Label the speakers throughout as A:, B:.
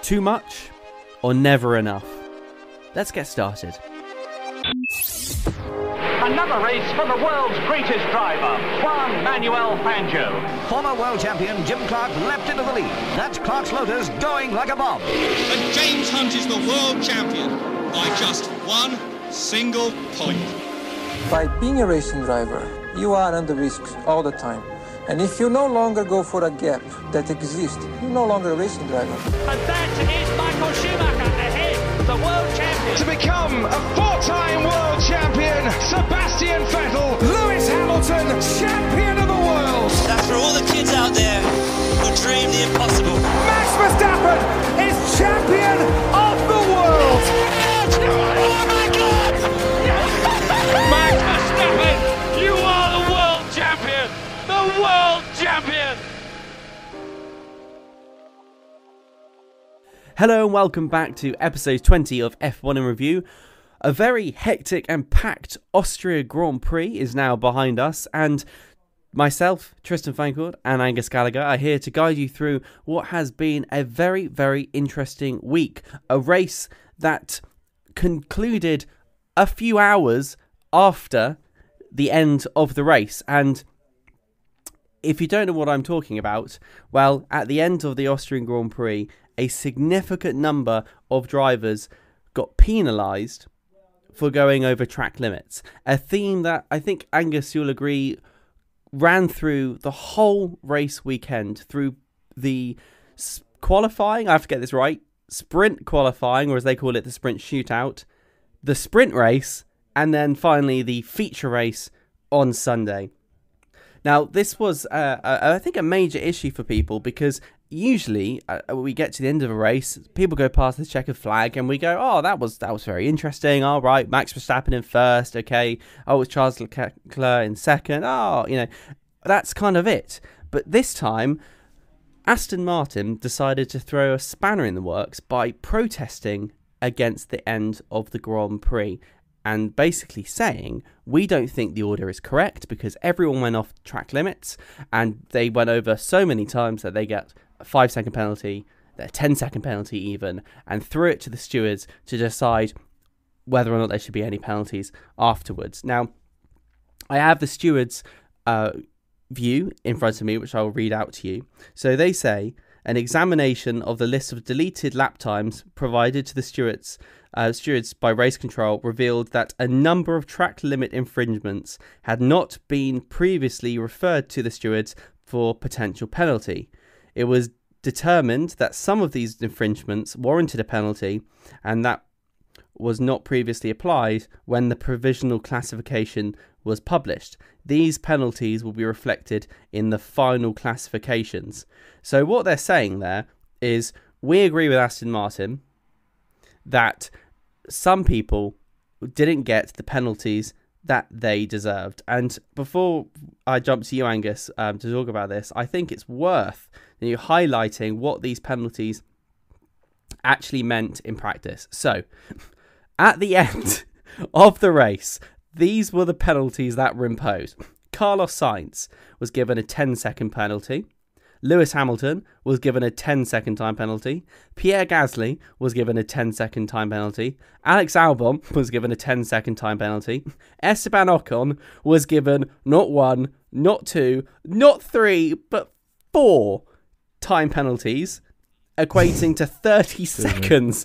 A: Too much or never enough? Let's get started.
B: Another race for the world's greatest driver, Juan Manuel Fangio.
C: Former world champion Jim Clark leapt into the lead. That's Clark's Lotus going like a bomb.
D: And James Hunt is the world champion by just one single point.
E: By being a racing driver, you are under risk all the time. And if you no longer go for a gap that exists, you're no longer a racing driver.
B: And that is Michael Schumacher ahead, the world champion.
F: To become a four-time world champion, Sebastian Vettel, Lewis Hamilton, champion of the world.
G: That's for all the kids out there who dream the impossible.
F: Max Verstappen is champion of the world.
B: Oh my God! Max Verstappen, you are the world champion! The world champion!
A: Hello and welcome back to episode 20 of F1 in Review. A very hectic and packed Austria Grand Prix is now behind us, and myself, Tristan Fancourt, and Angus Gallager are here to guide you through what has been a very, very interesting week. A race that concluded a few hours after the end of the race, and if you don't know what I'm talking about, well, at the end of the Austrian Grand Prix, a significant number of drivers got penalised for going over track limits. A theme that I think, Angus, you'll agree, ran through the whole race weekend, through the qualifying, I have to get this right, sprint qualifying, or as they call it, the sprint shootout, the sprint race, and then finally the feature race on Sunday. Now, this was, I think, a major issue for people because usually we get to the end of a race, people go past the checkered flag and we go, oh, that was very interesting. All right, Max Verstappen in first. Okay. Oh, it's Charles Leclerc in second. Oh, that's kind of it. But this time, Aston Martin decided to throw a spanner in the works by protesting against the end of the Grand Prix, and basically saying, we don't think the order is correct because everyone went off track limits and they went over so many times that they get a 5-second penalty, a 10-second penalty even, and threw it to the stewards to decide whether or not there should be any penalties afterwards. Now, I have the stewards' view in front of me, which I will read out to you. So they say, an examination of the list of deleted lap times provided to the stewards by race control revealed that a number of track limit infringements had not been previously referred to the stewards for potential penalty. It was determined that some of these infringements warranted a penalty, and that was not previously applied when the provisional classification was published. These penalties will be reflected in the final classifications. So what they're saying there is, we agree with Aston Martin that some people didn't get the penalties that they deserved. And before I jump to you, Angus, to talk about this, I think it's worth you highlighting what these penalties actually meant in practice. So, at the end of the race, these were the penalties that were imposed. Carlos Sainz was given a 10-second penalty. Lewis Hamilton was given a 10-second time penalty. Pierre Gasly was given a 10-second time penalty. Alex Albon was given a 10-second time penalty. Esteban Ocon was given not one, not two, not three, but 4 time penalties, equating to 30 seconds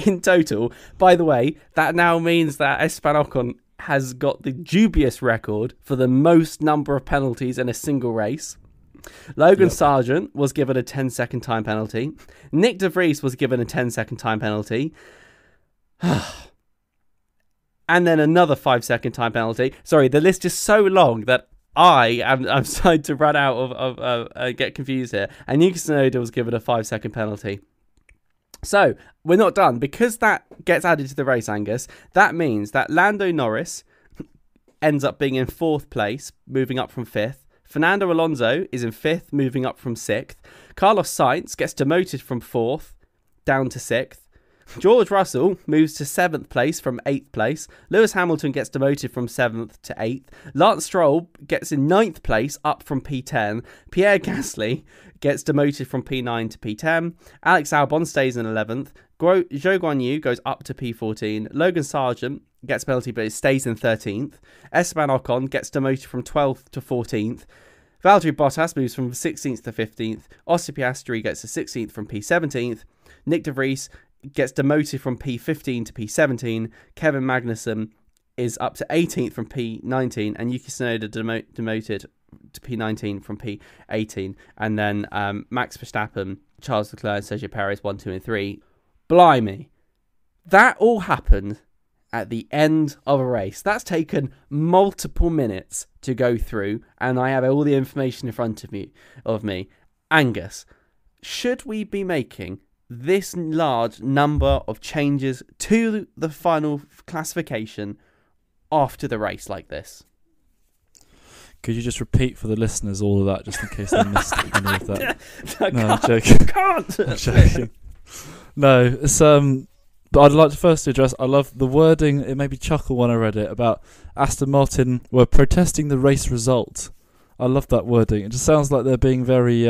A: in total. By the way, that now means that Esteban Ocon has got the dubious record for the most number of penalties in a single race. Logan Sargent was given a 10-second time penalty. Nick De Vries was given a 10-second time penalty. And then another 5-second time penalty. Sorry, the list is so long that I'm starting to run out of get confused here. And Yuki Tsunoda was given a 5-second penalty. So, we're not done. Because that gets added to the race, Angus, that means that Lando Norris ends up being in 4th place, moving up from 5th. Fernando Alonso is in 5th, moving up from 6th. Carlos Sainz gets demoted from 4th down to 6th. George Russell moves to 7th place from 8th place. Lewis Hamilton gets demoted from 7th to 8th. Lance Stroll gets in 9th place, up from P10. Pierre Gasly gets demoted from P9 to P10. Alex Albon stays in 11th. Zhou Guanyu goes up to P14. Logan Sargent gets a penalty but stays in 13th. Esteban Ocon gets demoted from 12th to 14th. Valtteri Bottas moves from 16th to 15th. Oscar Piastri gets to 16th from P17th. Nick De Vries gets demoted from P15 to P17. Kevin Magnussen is up to 18th from P19, and Yuki Tsunoda demoted to P19 from P18. And then Max Verstappen, Charles Leclerc, and Sergio Perez 1, 2, and 3. Blimey. That all happened at the end of a race. That's taken multiple minutes to go through, and I have all the information in front of me. Angus, should we be making this large number of changes to the final classification after the race like this?
H: Could you just repeat for the listeners all of that, just in case they missed any of that?
A: I'm joking.
H: I'm joking. No, it's but I'd like to first address, I love the wording, it made me chuckle when I read it, about Aston Martin were protesting the race result. I love that wording. It just sounds like they're being very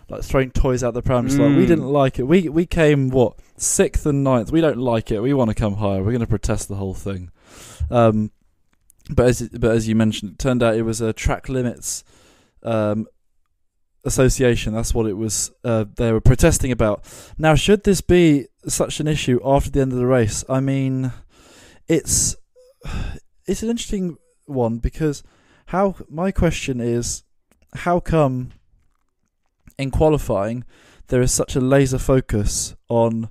H: like throwing toys out the pram. Just like, we didn't like it. We came 6th and 9th. We don't like it. We want to come higher. We're going to protest the whole thing. But as you mentioned, it turned out it was a track limits association. That's what it was. They were protesting about. Now, should this be such an issue after the end of the race? I mean, it's an interesting one, because my question is, how come in qualifying there is such a laser focus on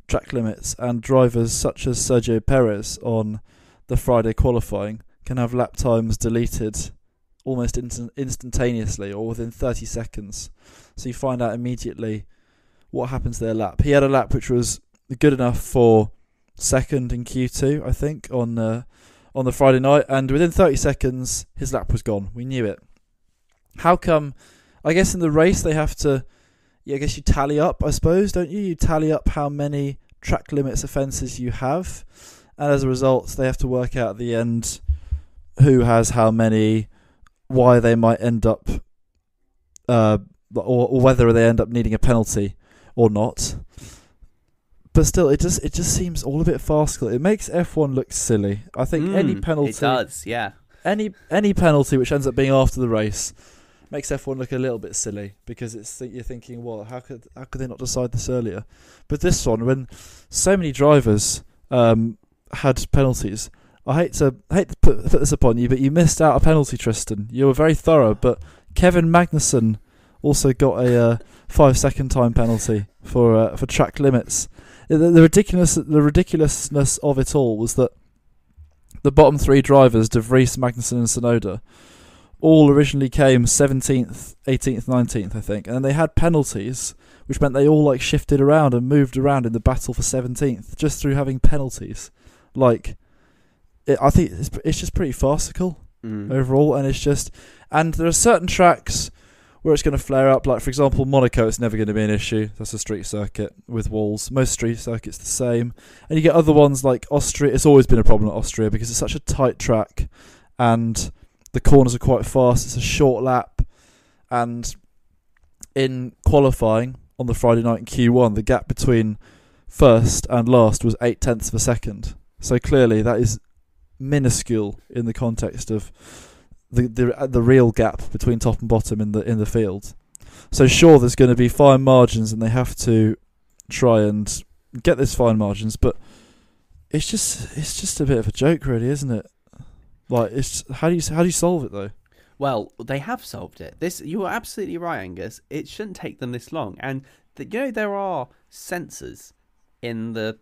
H: track limits, and drivers such as Sergio Perez on the Friday qualifying can have lap times deleted almost instantaneously or within 30 seconds. So you find out immediately what happens to their lap. He had a lap which was good enough for second in Q2, I think, on the Friday night, and within 30 seconds his lap was gone. We knew it. How come? I guess in the race they have to, I guess you tally up, I suppose, don't you? You tally up how many track limits offences you have, and as a result they have to work out at the end who has how many, why they might end up, or whether they end up needing a penalty or not. But still, it just seems all a bit farcical. It makes F1 look silly. I think any penalty,
A: it does, yeah.
H: Any penalty which ends up being after the race makes F1 look a little bit silly, because you're thinking, well, how could they not decide this earlier? But this one, when so many drivers had penalties, I hate to put this upon you, but you missed out a penalty, Tristan. You were very thorough, but Kevin Magnussen also got a 5-second time penalty for track limits. The ridiculousness of it all was that the bottom three drivers, De Vries, Magnussen and Tsunoda, all originally came 17th, 18th, 19th, I think, and then they had penalties, which meant they all shifted around and moved around in the battle for 17th just through having penalties. I think it's just pretty farcical overall, and there are certain tracks where it's going to flare up. Like, for example, Monaco, it's never going to be an issue. That's a street circuit with walls. Most street circuits the same. And you get other ones like Austria. It's always been a problem at Austria because it's such a tight track and the corners are quite fast. It's a short lap. And in qualifying on the Friday night in Q1, the gap between first and last was 0.8 of a second. So clearly that is minuscule in the context of the real gap between top and bottom in the field. So sure, there's going to be fine margins, and they have to try and get those fine margins. But it's just a bit of a joke, really, isn't it? How do you solve it though?
A: Well, they have solved it. You are absolutely right, Angus. It shouldn't take them this long, and there are sensors in the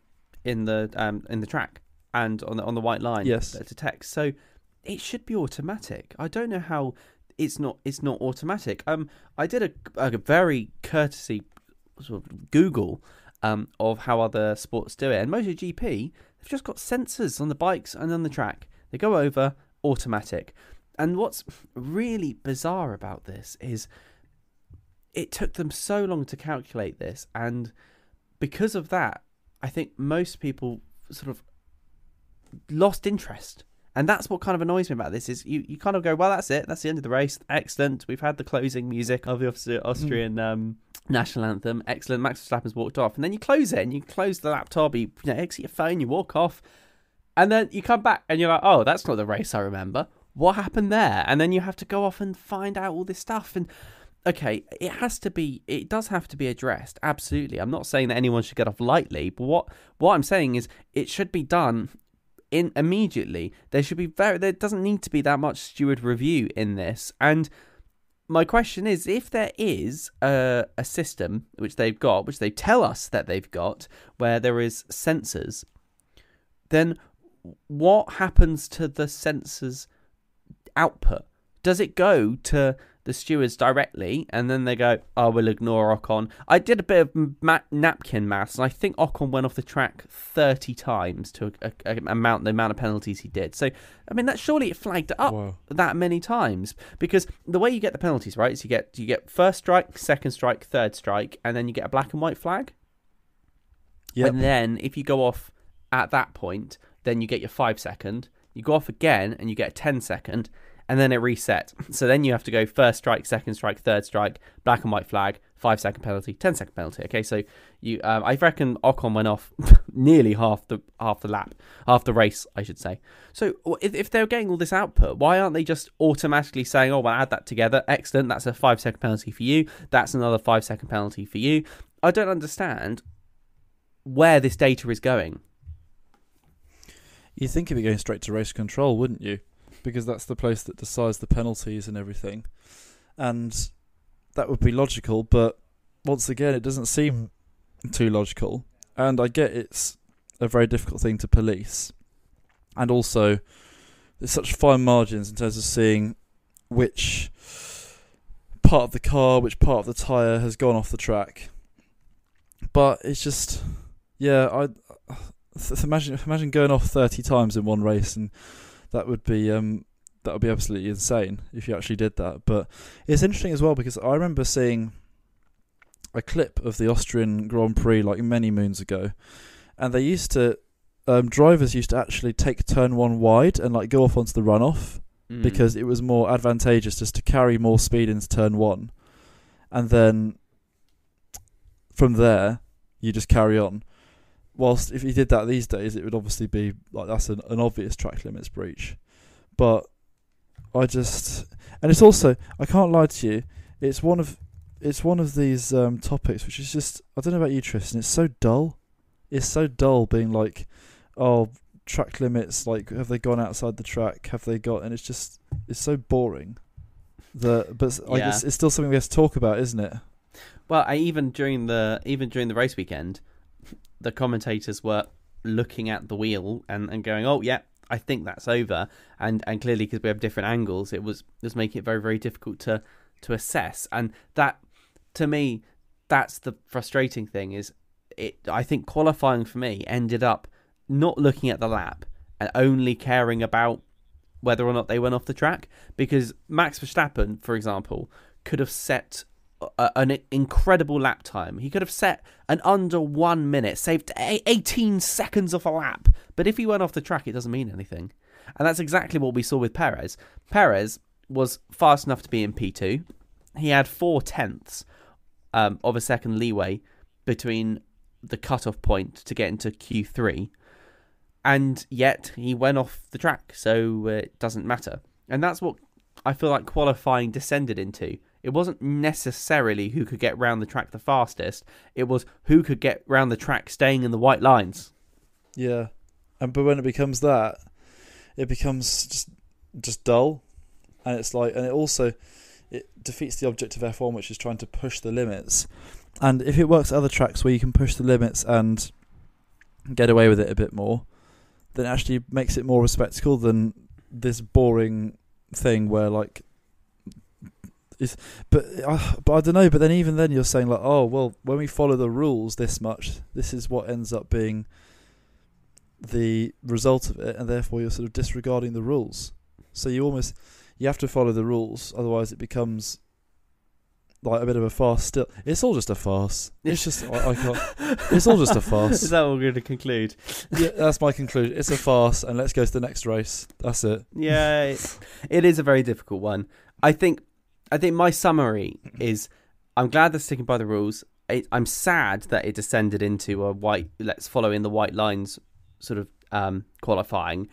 A: track and on the white line.
H: Yes,
A: that detects. So it should be automatic. I don't know how it's not automatic. I did a very courtesy sort of Google of how other sports do it, and MotoGP, they've just got sensors on the bikes and on the track. They go over, automatic. And what's really bizarre about this is it took them so long to calculate this, and because of that, I think most people sort of lost interest. And that's what kind of annoys me about this, is you kind of go, well, that's it. That's the end of the race. Excellent. We've had the closing music of the Austrian national anthem. Excellent. Max Verstappen's walked off. And then you close it, and you close the laptop, you exit your phone, you walk off. And then you come back, and you're like, oh, that's not the race I remember. What happened there? And then you have to go off and find out all this stuff. And, okay, it does have to be addressed. Absolutely. I'm not saying that anyone should get off lightly. But what I'm saying is it should be done immediately. There doesn't need to be that much steward review in this. And my question is, if there is a system which they've got, which they tell us that they've got, where there is sensors, then what happens to the sensors output? Does it go to the stewards directly, and then they go, oh, we'll ignore Ocon? I did a bit of napkin maths, and I think Ocon went off the track 30 times to the amount of penalties he did. So, I mean, that surely it flagged it up that many times, because the way you get the penalties, right, is you get first strike, second strike, third strike, and then you get a black and white flag. Yep. And then if you go off at that point, then you get your 5 second. You go off again, and you get a 10 second. And then it resets. So then you have to go first strike, second strike, third strike, black and white flag, 5 second penalty, 10 second penalty. Okay, so I reckon Ocon went off nearly half the race, I should say. So if they're getting all this output, why aren't they just automatically saying, oh, well, add that together? Excellent, that's a 5 second penalty for you. That's another 5 second penalty for you. I don't understand where this data is going.
H: You'd think it'd be going straight to race control, wouldn't you? Because that's the place that decides the penalties and everything. And that would be logical, but once again, it doesn't seem too logical. And I get it's a very difficult thing to police. And also, there's such fine margins in terms of seeing which part of the car, which part of the tyre has gone off the track. But it's just, yeah, imagine going off 30 times in one race, and that would be absolutely insane if you actually did that. But it's interesting as well, because I remember seeing a clip of the Austrian Grand Prix like many moons ago, and they used to drivers used to actually take turn one wide and like go off onto the runoff because it was more advantageous just to carry more speed into turn one, and then from there you just carry on. Whilst if you did that these days, it would obviously be like that's an obvious track limits breach. But and it's also, I can't lie to you, it's one of these topics which is just, I don't know about you, Tristan, it's so dull. It's so dull being like, oh, track limits, like have they gone outside the track? Have they got? And it's so boring. But guess it's still something we have to talk about, isn't it?
A: Well, even during the race weekend, the commentators were looking at the wheel and going, oh, yeah, I think that's over. And clearly, because we have different angles, it was making it very, very difficult to assess. And that, to me, that's the frustrating thing, is I think qualifying for me ended up not looking at the lap and only caring about whether or not they went off the track. Because Max Verstappen, for example, could have set an incredible lap time. He could have set an under 1 minute, saved 18 seconds off a lap. But if he went off the track, it doesn't mean anything. And that's exactly what we saw with Perez. Perez was fast enough to be in P2. He had 4/10 of a second leeway between the cutoff point to get into Q3. And yet he went off the track, so it doesn't matter. And that's what I feel like qualifying descended into. It wasn't necessarily who could get round the track the fastest. It was who could get round the track staying in the white lines.
H: Yeah. But when it becomes that, it becomes just dull. And it's like, and it defeats the object of F1, which is trying to push the limits. And if it works at other tracks where you can push the limits and get away with it a bit more, then it actually makes it more of a spectacle than this boring thing where like, but I don't know. But then even then you're saying like, oh well, when we follow the rules this much, this is what ends up being the result of it, and therefore you're sort of disregarding the rules. So you have to follow the rules, otherwise it becomes like a bit of a farce still. It's all just a farce. It's just I can't. It's all just a farce.
A: Is that what we're going to conclude?
H: Yeah, that's my conclusion. It's a farce, and let's go to the next race. That's it.
A: Yeah, it is a very difficult one. I think my summary is I'm glad they're sticking by the rules. I'm sad that it descended into a let's follow in the white lines sort of qualifying.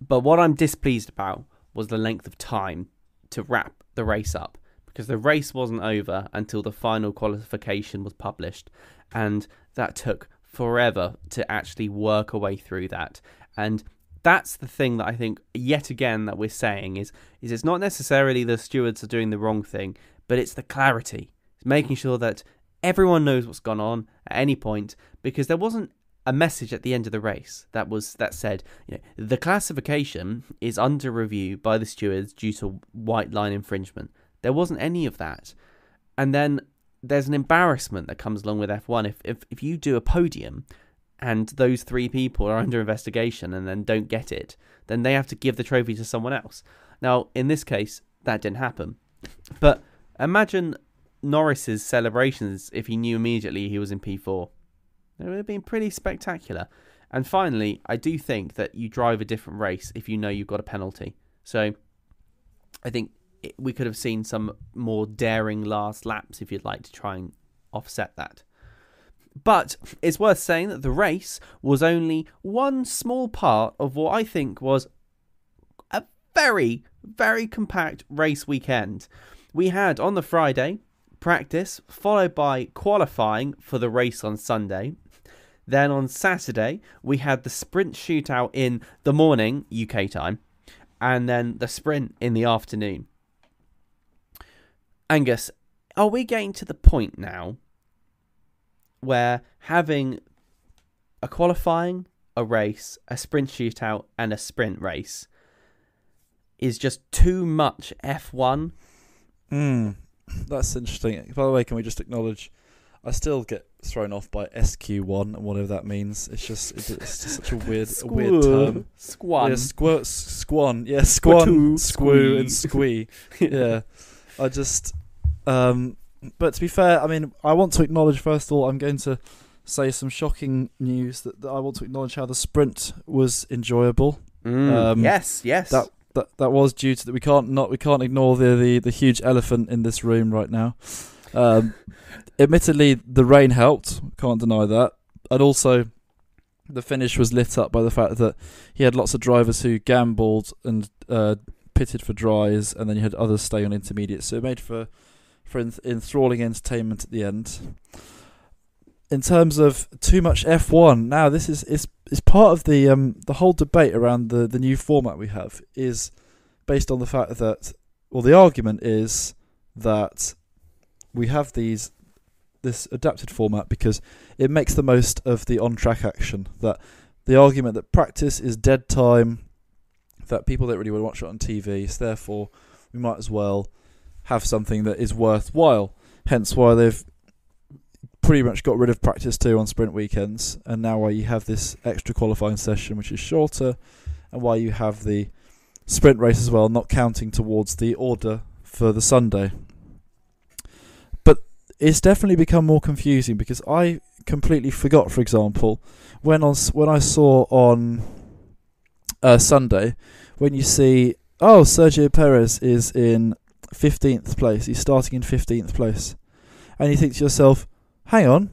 A: But what I'm displeased about was the length of time to wrap the race up, because the race wasn't over until the final qualification was published, and that took forever to actually work a way through that. And that's the thing that I think, yet again, that we're saying is it's not necessarily the stewards are doing the wrong thing, but it's the clarity. It's making sure that everyone knows what's gone on at any point, because there wasn't a message at the end of the race that said, the classification is under review by the stewards due to white line infringement. There wasn't any of that. And then there's an embarrassment that comes along with F1. If you do a podium and those 3 people are under investigation and then don't get it, then they have to give the trophy to someone else. Now, in this case, that didn't happen. But imagine Norris's celebrations if he knew immediately he was in P4. It would have been pretty spectacular. And finally, I do think that you drive a different race if you know you've got a penalty. So I think we could have seen some more daring last laps if you'd like to try and offset that. But it's worth saying that the race was only one small part of what I think was a very, very compact race weekend. We had on the Friday practice, followed by qualifying for the race on Sunday. Then on Saturday, we had the sprint shootout in the morning, UK time, and then the sprint in the afternoon. Angus, are we getting to the point now where having a qualifying, a race, a sprint shootout, and a sprint race is just too much F1?
H: That's interesting. By the way, can we just acknowledge, I still get thrown off by SQ1 and whatever that means. It's just such a weird term.
A: Squan.
H: Yeah, squan. Yeah, squan, squoo, and squee. Yeah, I just. But to be fair, I mean, I want to acknowledge first of all, I'm going to say some shocking news that I want to acknowledge how the sprint was enjoyable.
A: Yes.
H: That was due to that we can't ignore the huge elephant in this room right now. Admittedly, the rain helped. Can't deny that. And also, the finish was lit up by the fact that he had lots of drivers who gambled and pitted for dries, and then you had others stay on intermediate. So it made for enthralling entertainment at the end. In terms of too much F1, now this is part of the whole debate around the new format we have is based on the fact that, well, the argument is that we have this adapted format because it makes the most of the on-track action. That the argument that practice is dead time, that people don't really want to watch it on TV, so therefore we might as well have something that is worthwhile. Hence why they've pretty much got rid of practice 2 on sprint weekends, and now why you have this extra qualifying session which is shorter, and why you have the sprint race as well, not counting towards the order for the Sunday. But it's definitely become more confusing because I completely forgot, for example, when I saw on Sunday, when you see, Sergio Perez is in 15th place, he's starting in 15th place, and you think to yourself, hang on,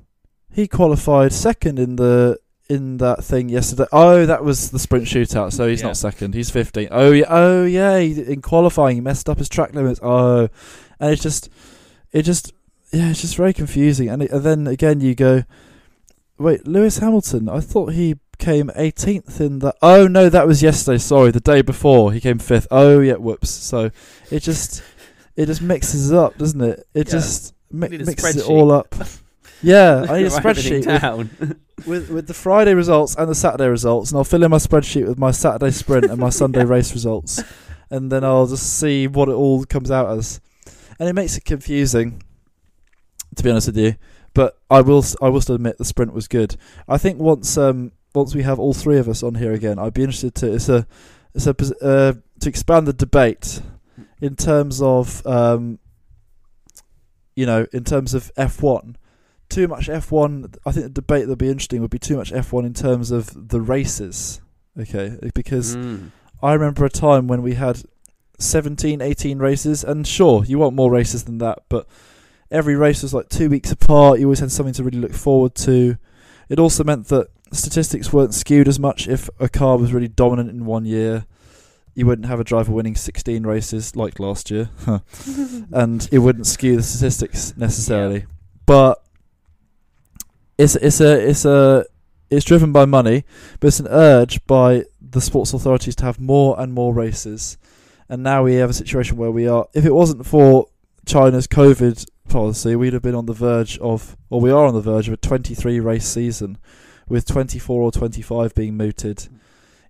H: he qualified second in that thing yesterday. Oh, that was the sprint shootout, so he's not second, he's 15th. Oh yeah, in qualifying he messed up his track limits. And it's just very confusing. And then again you go, wait, Lewis Hamilton, I thought he came 18th in the... Oh no, that was yesterday, sorry, the day before he came 5th. Oh yeah, whoops. So it just mixes it up, doesn't it? It just mixes it all up. Yeah, I need a spreadsheet with the Friday results and the Saturday results, and I'll fill in my spreadsheet with my Saturday sprint and my Sunday race results, and then I'll just see what it all comes out as. And it makes it confusing, to be honest with you. But I will still admit the sprint was good. I think once we have all 3 of us on here again, I'd be interested to expand the debate in terms of in terms of F1, too much F1. I think the debate that'd be interesting would be too much F1 in terms of the races. Okay, because I remember a time when we had 17, 18 races, and sure, you want more races than that, but every race was like 2 weeks apart. You always had something to really look forward to. It also meant that statistics weren't skewed as much. If a car was really dominant in one year, you wouldn't have a driver winning 16 races like last year, and it wouldn't skew the statistics necessarily. Yeah. But it's driven by money, but it's an urge by the sports authorities to have more and more races. And now we have a situation where we are. If it wasn't for China's COVID policy, we'd have been on the verge of, or we are on the verge of a 23 race season, with 24 or 25 being mooted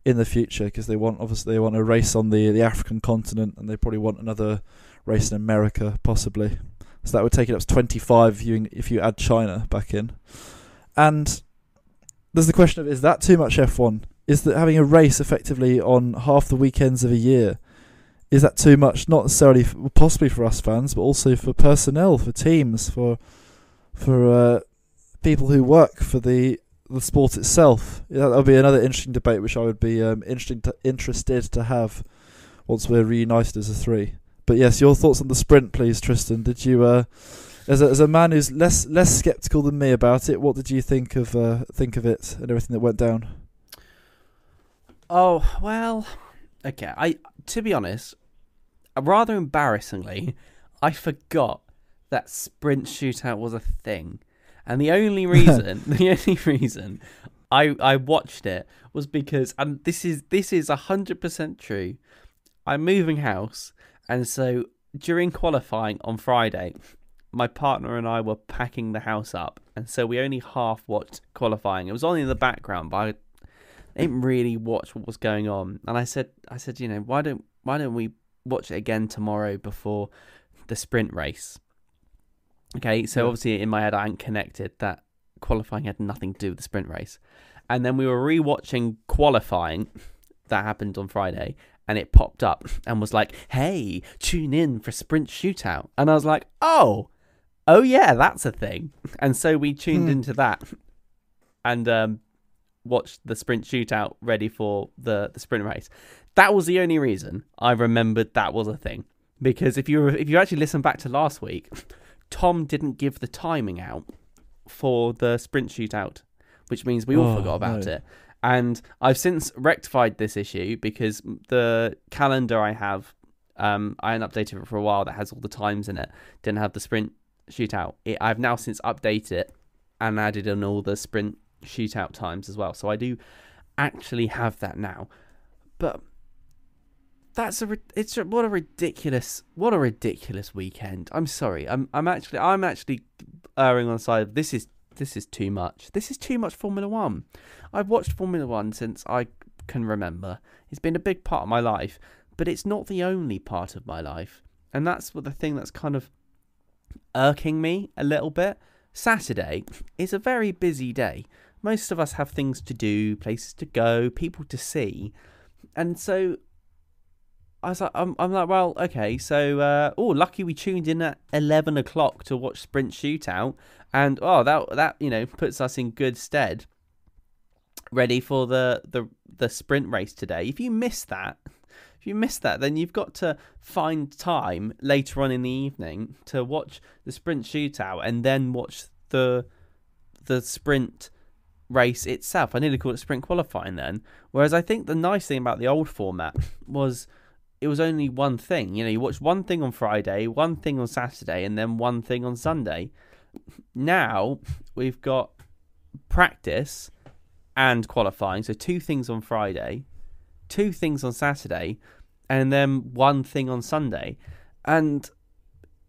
H: in the future, because they want a race on the African continent, and they probably want another race in America possibly. So that would take it up to 25 if you add China back in. And there's the question of, is that too much F1? Is that having a race effectively on half the weekends of a year, is that too much? Not necessarily, possibly for us fans, but also for personnel, for teams, for people who work for the sport itself. That would be another interesting debate, which I would be interested to have once we're reunited as a three. But yes, your thoughts on the sprint, please, Tristan. Did you, as a man who's less sceptical than me about it, what did you think of it and everything that went down?
A: Oh well, okay. To be honest, rather embarrassingly, I forgot that sprint shootout was a thing. And the only reason I watched it was because, and this is 100% true, I'm moving house, and so during qualifying on Friday, my partner and I were packing the house up, and so we only half watched qualifying. It was on in the background, but I didn't really watch what was going on. And I said, why don't we watch it again tomorrow before the sprint race? Okay, so obviously in my head I hadn't connected that qualifying had nothing to do with the sprint race. And then we were re-watching qualifying that happened on Friday, and it popped up and was like, hey, tune in for sprint shootout. And I was like, oh yeah, that's a thing. And so we tuned into that and watched the sprint shootout ready for the sprint race. That was the only reason I remembered that was a thing. Because if you actually listen back to last week, Tom didn't give the timing out for the sprint shootout, which means we all forgot about it. And I've since rectified this issue, because the calendar I have, I hadn't updated it for a while, that has all the times in it, didn't have the sprint shootout. I've now since updated it and added in all the sprint shootout times as well. So I do actually have that now. But what a ridiculous weekend. I'm sorry. I'm actually erring on the side of this is too much. This is too much Formula One. I've watched Formula One since I can remember. It's been a big part of my life, but it's not the only part of my life. And that's the thing that's kind of irking me a little bit. Saturday is a very busy day. Most of us have things to do, places to go, people to see. And so I was like, I'm like, well, okay, so, lucky we tuned in at 11 o'clock to watch Sprint Shootout, and, that puts us in good stead, ready for the sprint race today. If you miss that, then you've got to find time later on in the evening to watch the Sprint Shootout, and then watch the sprint race itself. I nearly called it sprint qualifying then, whereas I think the nice thing about the old format was, it was only one thing. You watch one thing on Friday, one thing on Saturday, and then one thing on Sunday. Now we've got practice and qualifying, so two things on Friday, two things on Saturday, and then one thing on Sunday. And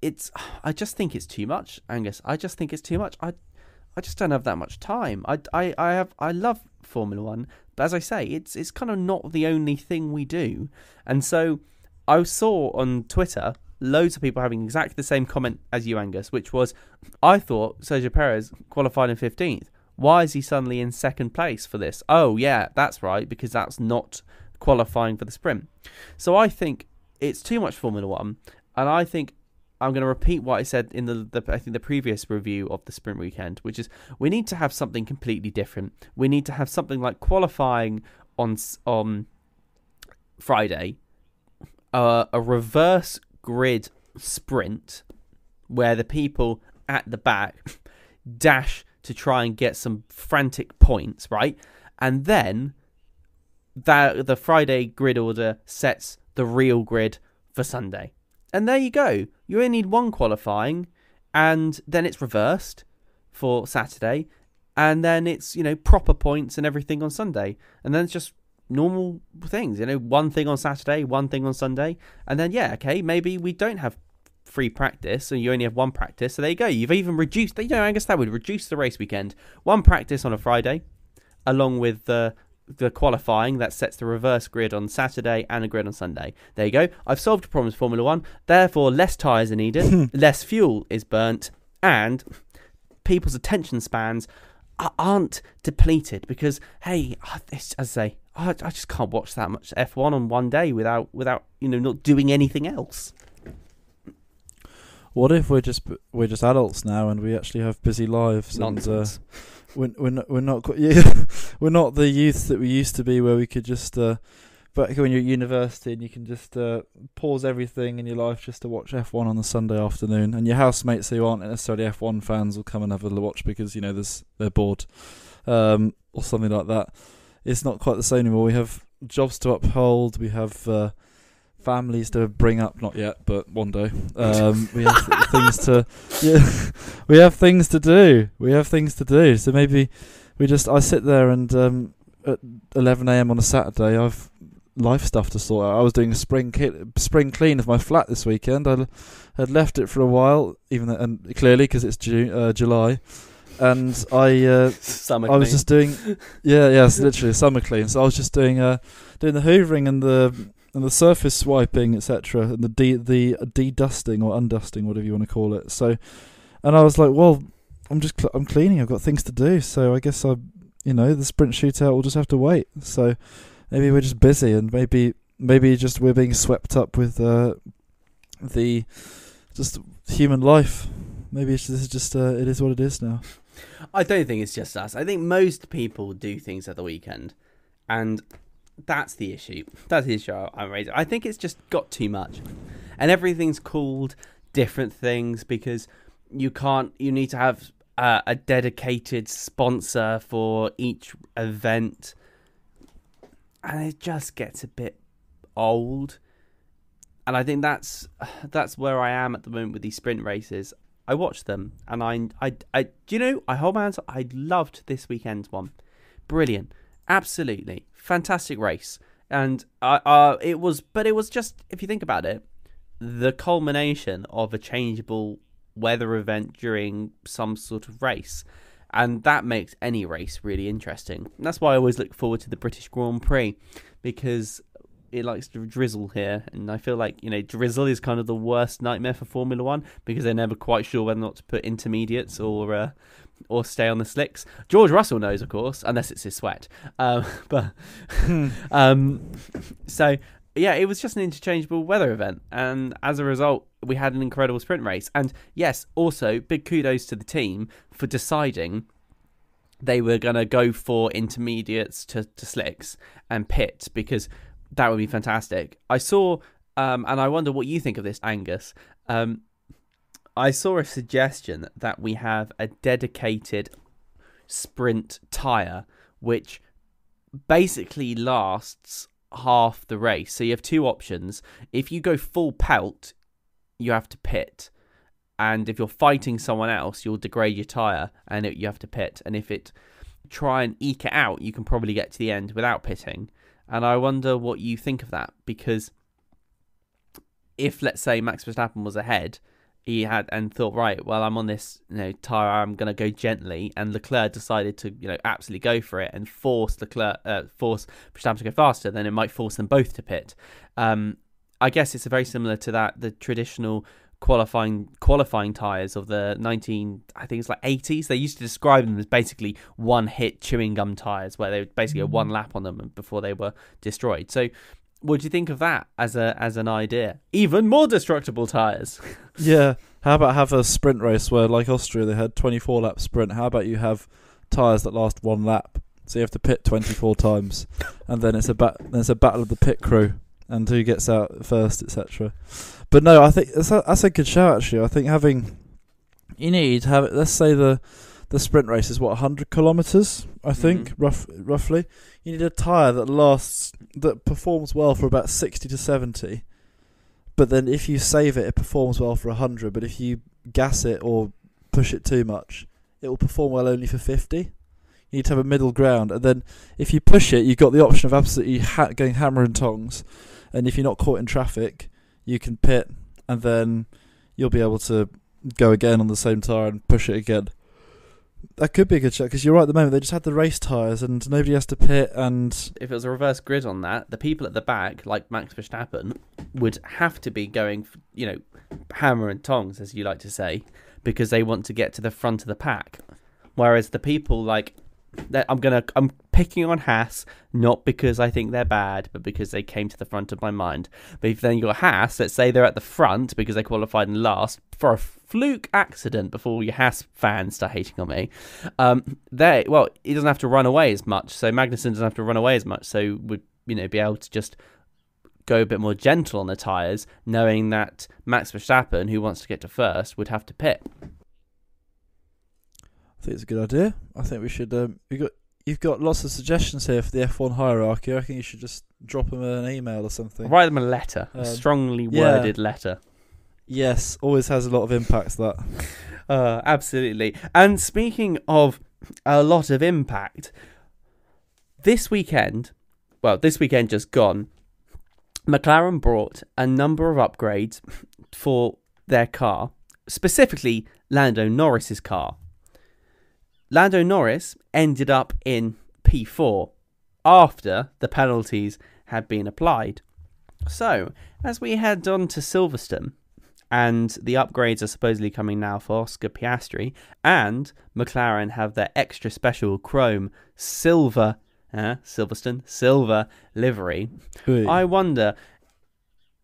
A: I just think it's too much, Angus. I just think it's too much. I just don't have that much time. I love Formula One, but as I say, it's kind of not the only thing we do. And so I saw on Twitter loads of people having exactly the same comment as you, Angus, which was, I thought Sergio Perez qualified in 15th. Why is he suddenly in second place for this? Oh, yeah, that's right, because that's not qualifying for the sprint. So I think it's too much Formula One, and I think I'm going to repeat what I said in the previous review of the sprint weekend, which is we need to have something completely different. We need to have something like qualifying on Friday, a reverse grid sprint where the people at the back dash to try and get some frantic points, right? And then the Friday grid order sets the real grid for Sunday. And there you go. You only need one qualifying, and then it's reversed for Saturday, and then it's, proper points and everything on Sunday. And then it's just normal things, one thing on Saturday, one thing on Sunday. And then, maybe we don't have free practice, and you only have one practice. So there you go. You've even reduced, I guess that would reduce the race weekend. One practice on a Friday, along with the qualifying that sets the reverse grid on Saturday and a grid on Sunday. There you go. I've solved the problem with Formula 1. Therefore, less tyres are needed, less fuel is burnt, and people's attention spans aren't depleted because, hey, as I say, I just can't watch that much F1 on one day without not doing anything else.
H: What if we're just adults now and we actually have busy lives?
A: Nonsense.
H: And we're not we're not the youth that we used to be, where we could just back when you're at university and you can just pause everything in your life just to watch F1 on the Sunday afternoon, and your housemates who aren't necessarily F1 fans will come and have a watch because they're bored or something like that. It's not quite the same anymore. We have jobs to uphold. We have families to bring up, not yet, but one day. We have we have things to do. So maybe I sit there and at 11 a.m. on a Saturday, I've life stuff to sort out. I was doing a spring clean of my flat this weekend. I had left it for a while, and clearly because it's July, and I
A: summer
H: I was
A: clean.
H: just doing it's literally a summer clean. So I was just doing the hoovering and the surface swiping, etc., and the de-dusting or undusting, whatever you want to call it. So, and I was like, well, I'm cleaning. I've got things to do. So I guess the sprint shootout will just have to wait. So maybe we're just busy, and maybe just we're being swept up with the just human life. Maybe this is just it is what it is now.
A: I don't think it's just us. I think most people do things at the weekend, and that's the issue. That's the issue I'm raising. I think it's just got too much, and everything's called different things because you need to have a dedicated sponsor for each event, and it just gets a bit old. And I think that's where I am at the moment with these sprint races. I watch them, and I hold my hands up. I loved this weekend's one. Brilliant. Absolutely. Fantastic race. And it was just, if you think about it, the culmination of a changeable weather event during some sort of race. And that makes any race really interesting. And that's why I always look forward to the British Grand Prix, because it likes to drizzle here, and I feel like drizzle is kind of the worst nightmare for Formula 1 because they're never quite sure whether or not to put intermediates or stay on the slicks. George Russell knows, of course, unless it's his sweat. So yeah, it was just an interchangeable weather event, and as a result, we had an incredible sprint race. And yes, also big kudos to the team for deciding they were going to go for intermediates to slicks and pit, because that would be fantastic. I saw, and I wonder what you think of this, Angus. I saw a suggestion that we have a dedicated sprint tyre, which basically lasts half the race. So you have two options. If you go full pelt, you have to pit. And if you're fighting someone else, you'll degrade your tyre and you have to pit. And if it try and eke it out, you can probably get to the end without pitting. And I wonder what you think of that, because if, let's say, Max Verstappen was ahead, he had and thought, right, well, I'm on this tyre, I'm going to go gently, and Leclerc decided to absolutely go for it and force Verstappen to go faster, then it might force them both to pit. I guess it's very similar to that, the traditional qualifying tyres of the 80s. They used to describe them as basically one hit chewing gum tyres, where they would basically have one lap on them before they were destroyed. So what do you think of that as an idea? Even more destructible tyres.
H: Yeah. How about have a sprint race where, like Austria, they had 24-lap sprint. How about you have tyres that last one lap? So you have to pit 24 times, and then it's a battle of the pit crew and who gets out first, etc. But no, I think that's a good shout actually. I think let's say the sprint race is 100 kilometers. I think roughly. You need a tyre that performs well for about 60 to 70. But then if you save it performs well for 100. But if you gas it or push it too much, it will perform well only for 50. You need to have a middle ground. And then if you push it, you've got the option of absolutely going hammer and tongs. And if you're not caught in traffic, you can pit, and then you'll be able to go again on the same tyre and push it again. That could be a good shot, because you're right at the moment, they just had the race tyres and nobody has to pit. And
A: if it was a reverse grid on that, the people at the back, like Max Verstappen, would have to be going, hammer and tongs, as you like to say, because they want to get to the front of the pack. Whereas the people like I'm picking on Haas, not because I think they're bad, but because they came to the front of my mind. But if then you got Haas, let's say they're at the front because they qualified in last for a fluke accident before your Haas fans start hating on me. He doesn't have to run away as much, so Magnussen doesn't have to run away as much, so would be able to just go a bit more gentle on the tyres, knowing that Max Verstappen, who wants to get to first, would have to pit.
H: I think it's a good idea. I think we should. You've got lots of suggestions here for the F1 hierarchy. I reckon you should just drop them an email or something.
A: Write them a letter, a strongly worded letter.
H: Yes, always has a lot of impact. That.
A: Absolutely. And speaking of a lot of impact, this weekend just gone, McLaren brought a number of upgrades for their car, specifically Lando Norris's car. Lando Norris ended up in P4 after the penalties had been applied. So, as we head on to Silverstone, and the upgrades are supposedly coming now for Oscar Piastri, and McLaren have their extra special chrome silver livery, I wonder,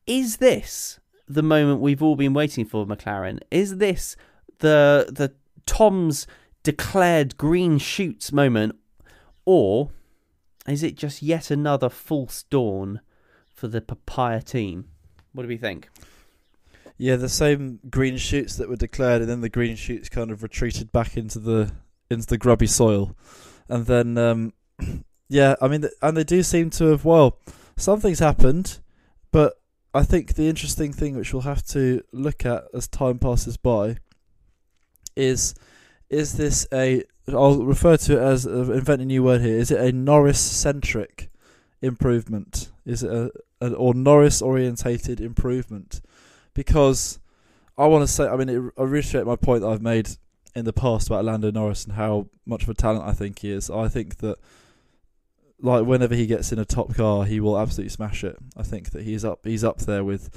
A: is this the moment we've all been waiting for, McLaren? Is this the Tom's declared green shoots moment, or is it just yet another false dawn for the papaya team? What do we think?
H: Yeah, the same green shoots that were declared, and then the green shoots kind of retreated back into the grubby soil, and then and they do seem to have, something's happened, but I think the interesting thing which we'll have to look at as time passes by is this I'll refer to it as, invent a new word here, is it a Norris-centric improvement? Is it or Norris-orientated improvement? Because I want to say, I reiterate my point that I've made in the past about Lando Norris and how much of a talent I think he is. I think that, whenever he gets in a top car, he will absolutely smash it. I think that he's up there with,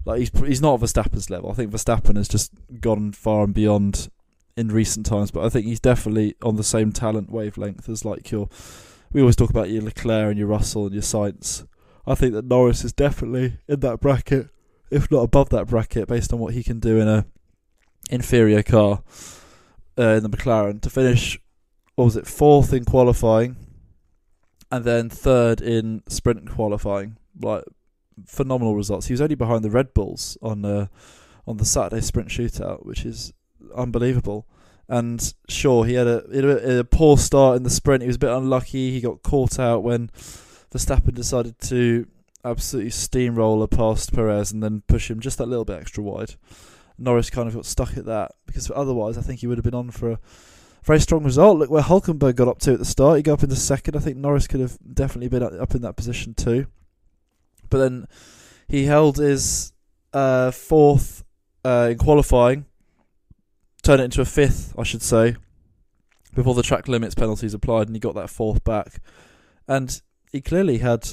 H: he's not Verstappen's level. I think Verstappen has just gone far and beyond in recent times, but I think he's definitely on the same talent wavelength as we always talk about your Leclerc and your Russell and your Sainz. I think that Norris is definitely in that bracket, if not above that bracket, based on what he can do in a inferior car in the McLaren. To finish, fourth in qualifying, and then third in sprint qualifying. Phenomenal results. He was only behind the Red Bulls on the Saturday sprint shootout, which is unbelievable. And sure, he had a poor start in the sprint. He was a bit unlucky. He got caught out when Verstappen decided to absolutely steamroller past Perez and then push him just that little bit extra wide. Norris kind of got stuck at that, because otherwise I think he would have been on for a very strong result. Look where Hülkenberg got up to at the start. He got up into second. I think Norris could have definitely been up in that position too. But then he held his fourth in qualifying, turned it into a fifth, I should say, before the track limits penalties applied, and he got that fourth back. And he clearly had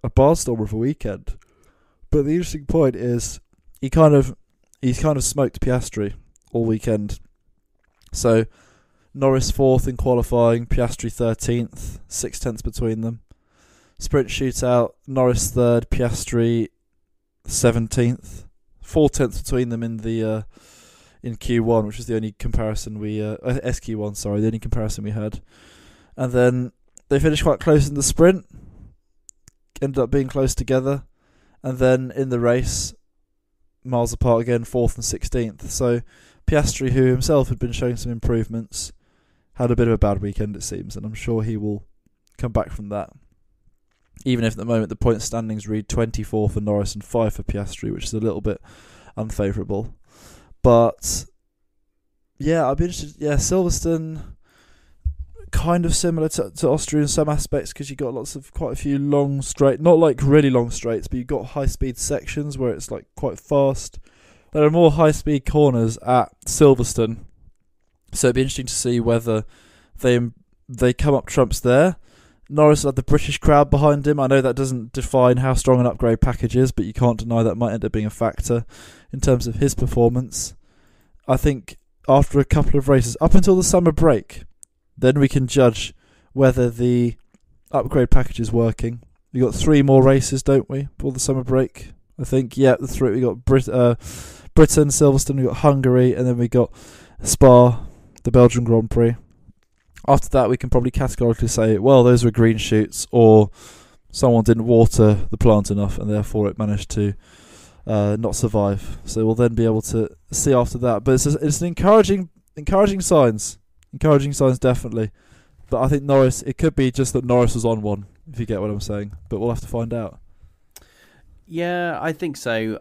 H: a barnstormer of a weekend. But the interesting point is he's kind of smoked Piastri all weekend. So Norris fourth in qualifying, Piastri 13th, 6 tenths between them. sprint shootout. Norris third, Piastri 17th, 4/10 between them in the in Q1, which was the only comparison we SQ1, sorry, the only comparison we had. And then they finished quite close in the sprint, ended up being close together, and then in the race, miles apart again, 4th and 16th. So Piastri, who himself had been showing some improvements, had a bit of a bad weekend, it seems, and I'm sure he will come back from that. Even if at the moment the point standings read 24 for Norris and 5 for Piastri, which is a little bit unfavourable. But yeah, I'd be interested. Yeah, Silverstone, kind of similar to Austria in some aspects, because you got quite a few long straight, not like really long straights, but you've got high speed sections where it's like quite fast. There are more high speed corners at Silverstone, so it'd be interesting to see whether they come up trumps there. Norris had the British crowd behind him. I know that doesn't define how strong an upgrade package is, but you can't deny that might end up being a factor in terms of his performance. I think after a couple of races, up until the summer break, then we can judge whether the upgrade package is working. We got 3 more races, don't we, before the summer break? I think, yeah, the 3. We got Britain, Silverstone, we got Hungary, and then we got Spa, the Belgian Grand Prix. After that, we can probably categorically say, well, those were green shoots, or someone didn't water the plant enough, and therefore it managed to not survive. So we'll then be able to see after that. But it's an encouraging signs. Encouraging signs, definitely. But I think Norris, it could be just that Norris was on one, if you get what I'm saying. But we'll have to find out.
A: Yeah, I think so.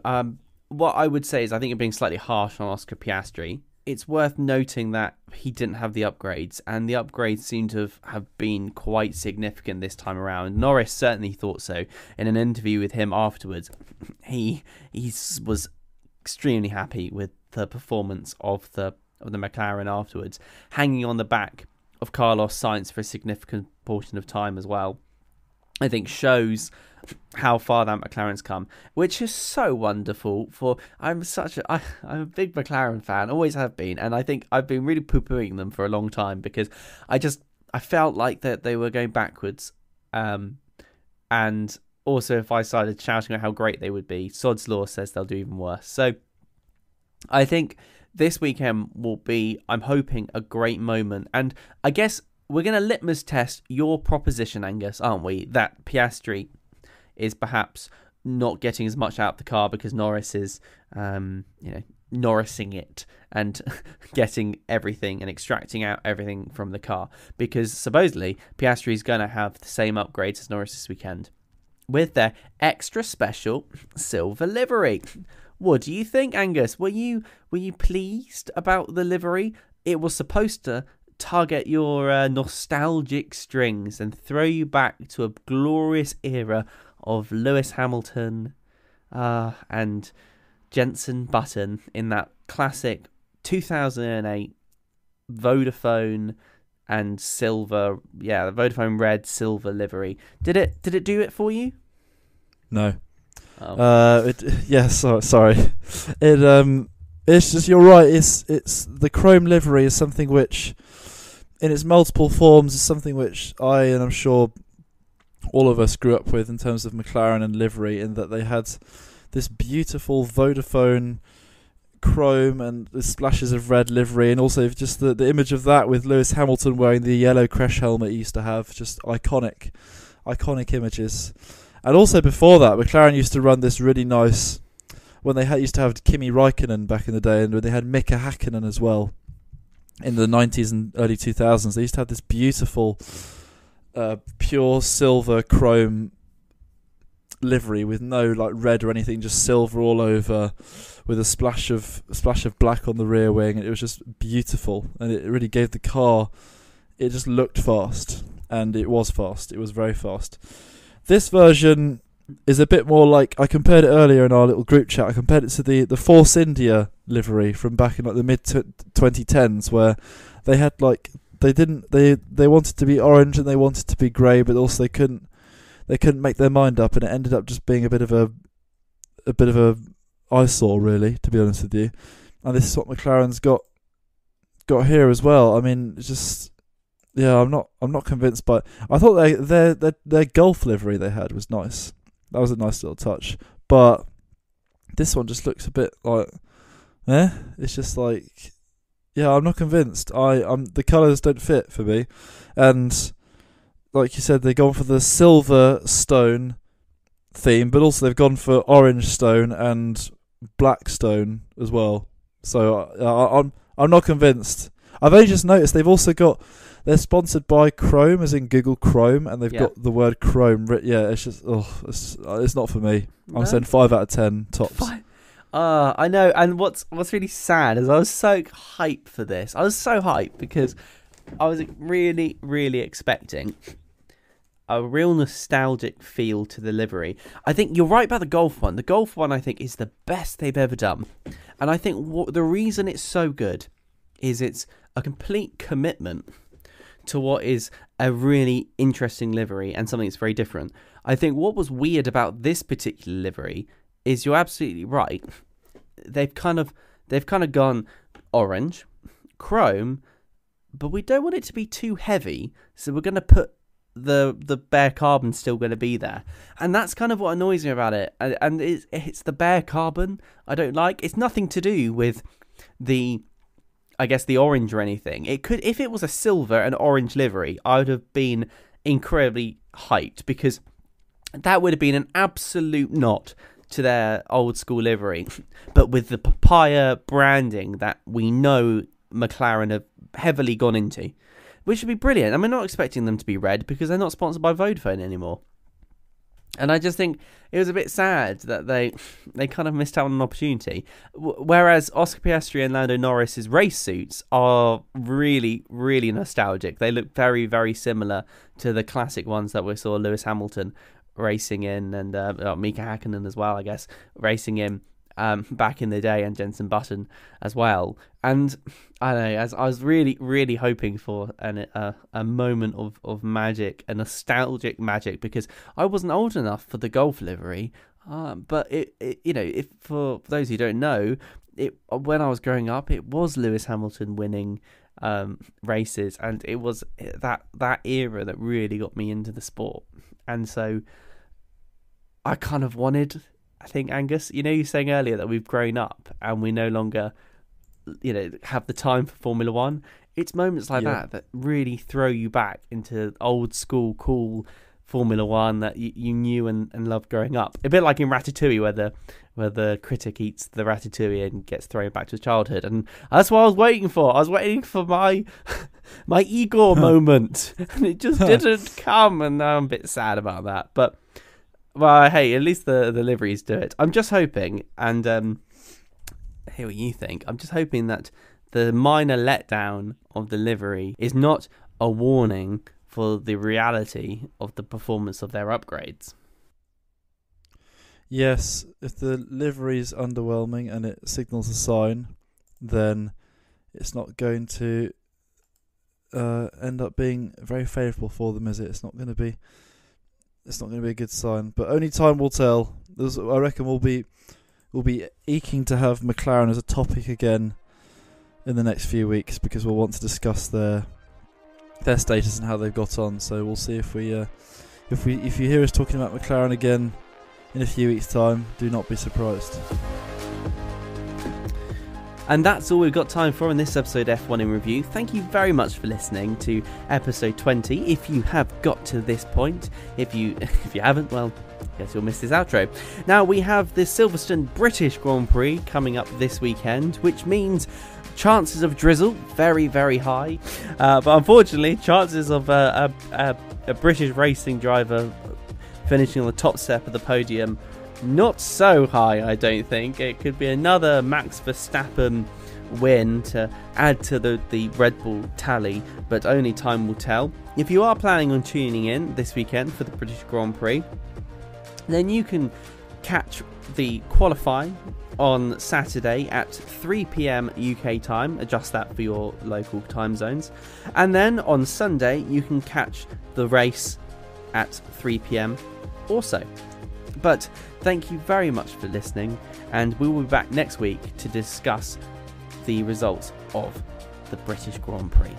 A: What I would say is I think you're being slightly harsh on Oscar Piastri. It's worth noting that he didn't have the upgrades, and the upgrades seem to have been quite significant this time around. Norris certainly thought so. In an interview with him afterwards, he was extremely happy with the performance of the McLaren afterwards, hanging on the back of Carlos Sainz for a significant portion of time as well. I think shows how far that McLaren's come, which is so wonderful. I'm a big McLaren fan, always have been, and I think I've been really poo-pooing them for a long time because I felt like that they were going backwards, and also if I started shouting about how great they would be, Sod's Law says they'll do even worse. So I think this weekend will be, I'm hoping, a great moment, and I guess we're going to litmus test your proposition, Angus, aren't we? That Piastri is perhaps not getting as much out of the car because Norris is, Norrising it and getting everything and extracting out everything from the car. Because supposedly Piastri is going to have the same upgrades as Norris this weekend with their extra special silver livery. What do you think, Angus? Were you pleased about the livery? It was supposed to target your nostalgic strings and throw you back to a glorious era of Lewis Hamilton and Jenson Button in that classic 2008 Vodafone and silver, the Vodafone red silver livery. Did it do it for you?
H: No.
A: Oh.
H: Sorry. It's just, you're right. It's the chrome livery is something which, in its multiple forms, is something which and I'm sure all of us grew up with in terms of McLaren and livery, in that they had this beautiful Vodafone chrome and the splashes of red livery, and also just the image of that with Lewis Hamilton wearing the yellow crash helmet he used to have, just iconic images. And also before that, McLaren used to run this really nice, when they used to have Kimi Räikkönen back in the day, and when they had Mika Häkkinen as well in the 90s and early 2000s, they used to have this beautiful pure silver chrome livery with no like red or anything, just silver all over, with a splash of black on the rear wing, and it was just beautiful, and it really gave the car, it just looked fast, and it was fast, it was very fast. This version is a bit more like, I compared it earlier in our little group chat, I compared it to the Force India livery from back in like the mid 2010s, where they had like, they wanted to be orange and they wanted to be grey, but also they couldn't make their mind up, and it ended up just being a bit of a eyesore, really, to be honest with you. And this is what McLaren's got here as well. I mean, it's just, yeah, I'm not convinced. But I thought their Golf livery they had was nice. That was a nice little touch. But this one just looks a bit like, it's just like, yeah, I'm not convinced. The colours don't fit for me, and like you said, they've gone for the silver stone theme, but also they've gone for orange stone and black stone as well. So I'm not convinced. I've only just noticed they're sponsored by Chrome, as in Google Chrome, and they've got the word Chrome written. Yeah, it's just it's not for me. I'm saying 5 out of 10 tops.
A: I know, and what's really sad is I was so hyped for this. I was so hyped because I was really, really expecting a real nostalgic feel to the livery. I think you're right about the Golf one. The Golf one, I think, is the best they've ever done. And I think the reason it's so good is it's a complete commitment to what is a really interesting livery and something that's very different. I think what was weird about this particular livery is you're absolutely right. They've kind of gone orange, chrome, but we don't want it to be too heavy, so we're going to put the bare carbon still going to be there, and that's kind of what annoys me about it. And it's the bare carbon I don't like. It's nothing to do with the orange or anything. It could, if it was a silver and orange livery, I would have been incredibly hyped, because that would have been an absolute nod to their old school livery. But with the papaya branding that we know McLaren have heavily gone into, which would be brilliant. And we're not expecting them to be red because they're not sponsored by Vodafone anymore. And I just think it was a bit sad that they kind of missed out on an opportunity. Whereas Oscar Piastri and Lando Norris's race suits are really, really nostalgic. They look very, very similar to the classic ones that we saw Lewis Hamilton racing in, and Mika Hakkinen as well, I guess, racing in back in the day, and Jenson Button as well. And I don't know, as I was really, really hoping for a moment of magic, a nostalgic magic, because I wasn't old enough for the Golf livery. But if for those who don't know, when I was growing up, it was Lewis Hamilton winning races, and it was that era that really got me into the sport. And so I kind of wanted, I think, Angus, you're saying earlier that we've grown up and we no longer, have the time for Formula One. It's moments like that really throw you back into old school, cool Formula One that you knew and loved growing up. A bit like in Ratatouille, where the critic eats the ratatouille and gets thrown back to his childhood. And that's what I was waiting for. I was waiting for my Igor moment, and it just didn't come, and now I'm a bit sad about that. But, well, hey, at least the liveries do it. I'm just hoping, and hear what you think, I'm just hoping that the minor letdown of the livery is not a warning for the reality of the performance of their upgrades.
H: Yes, if the livery is underwhelming and it signals a sign, then it's not going to end up being very favourable for them, is it? It's not going to be a good sign. But only time will tell. I reckon we'll be eking to have McLaren as a topic again in the next few weeks, because we'll want to discuss their status and how they've got on. So we'll see if you hear us talking about McLaren again in a few weeks' time, do not be surprised.
A: And that's all we've got time for in this episode of F1 in Review. Thank you very much for listening to episode 20. If you have got to this point, if you haven't, well, I guess you'll miss this outro. Now, we have the Silverstone British Grand Prix coming up this weekend, which means chances of drizzle very, very high. But unfortunately, chances of a British racing driver finishing on the top step of the podium, not so high, I don't think. It could be another Max Verstappen win to add to the Red Bull tally, but only time will tell. If you are planning on tuning in this weekend for the British Grand Prix, then you can catch the qualifying on Saturday at 3 p.m. UK time. Adjust that for your local time zones. And then on Sunday, you can catch the race at 3 p.m. also. But thank you very much for listening, and we will be back next week to discuss the results of the British Grand Prix.